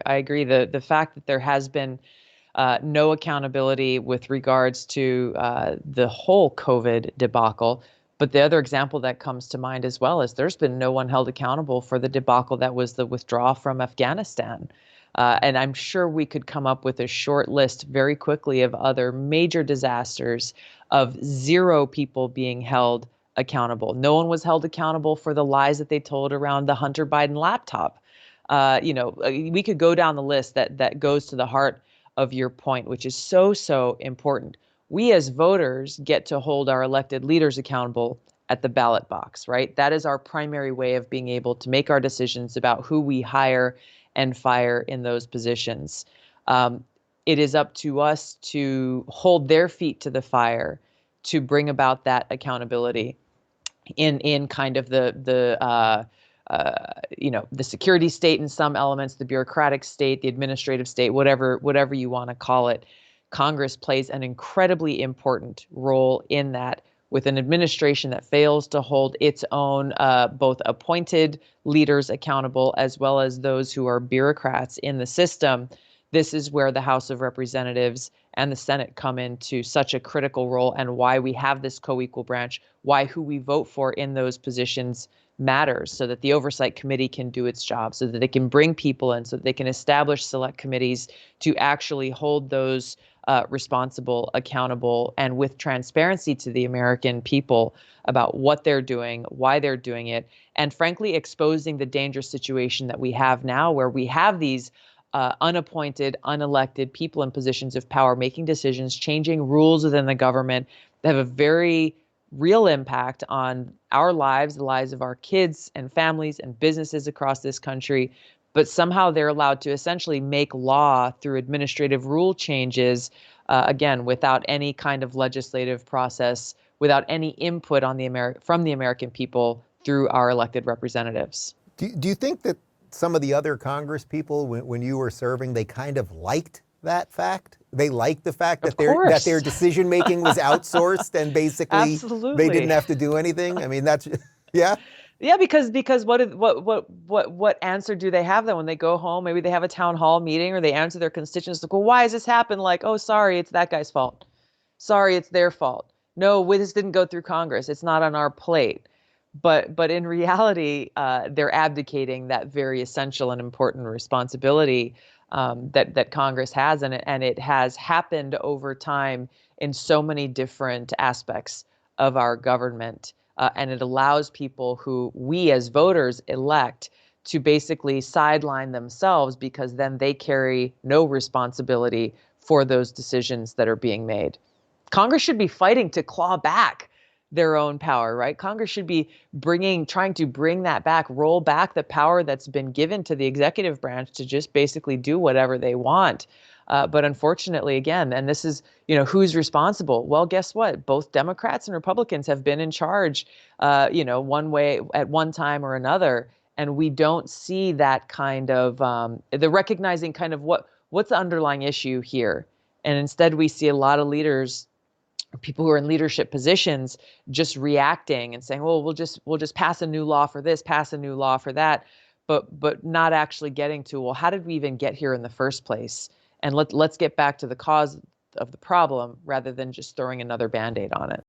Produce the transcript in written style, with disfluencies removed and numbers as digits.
I agree. The fact that there has been no accountability with regards to the whole COVID debacle. But the other example that comes to mind as well is there's been no one held accountable for the debacle that was the withdrawal from Afghanistan. And I'm sure we could come up with a short list very quickly of other major disasters of zero people being held accountable. No one was held accountable for the lies that they told around the Hunter Biden laptop. We could go down the list that goes to the heart of your point, which is so important. We as voters get to hold our elected leaders accountable at the ballot box, right? That is our primary way of being able to make our decisions about who we hire and fire in those positions. It is up to us to hold their feet to the fire to bring about that accountability in kind of the security state in some elements, the bureaucratic state, the administrative state, whatever you want to call it. Congress plays an incredibly important role in that, with an administration that fails to hold its own both appointed leaders accountable as well as those who are bureaucrats in the system. This is where the House of Representatives and the Senate come into such a critical role, and why we have this co-equal branch, why who we vote for in those positions matters, so that the Oversight Committee can do its job, so that they can bring people in, so that they can establish select committees to actually hold those responsible, accountable, and with transparency to the American people about what they're doing, why they're doing it, and frankly, exposing the dangerous situation that we have now, where we have these unappointed, unelected people in positions of power making decisions, changing rules within the government that have a very real impact on our lives, the lives of our kids and families and businesses across this country. But somehow they're allowed to essentially make law through administrative rule changes, again, without any kind of legislative process, without any input on from the American people through our elected representatives. Do you think that some of the other Congress people, when you were serving, they kind of liked that fact? They liked the fact that their decision making was outsourced and basically they didn't have to do anything. I mean, that's yeah. Yeah, because what answer do they have then when they go home? Maybe they have a town hall meeting or they answer their constituents like, well, why has this happened? Like, oh, sorry, it's that guy's fault. Sorry, it's their fault. No, this didn't go through Congress. It's not on our plate. But in reality, they're abdicating that very essential and important responsibility that Congress has, and it has happened over time in so many different aspects of our government, and it allows people who we as voters elect to basically sideline themselves, because then they carry no responsibility for those decisions that are being made. Congress should be fighting to claw back their own power, right? Congress should be trying to bring that back, roll back the power that's been given to the executive branch to just basically do whatever they want. But unfortunately, again, and this is, who's responsible? Well, guess what? Both Democrats and Republicans have been in charge, one way at one time or another. And we don't see that kind of, the recognizing kind of what's the underlying issue here. And instead we see a lot of leaders, people who are in leadership positions, just reacting and saying, well, we'll just pass a new law for this, pass a new law for that, but not actually getting to, well, how did we even get here in the first place? And let's get back to the cause of the problem rather than just throwing another Band-Aid on it.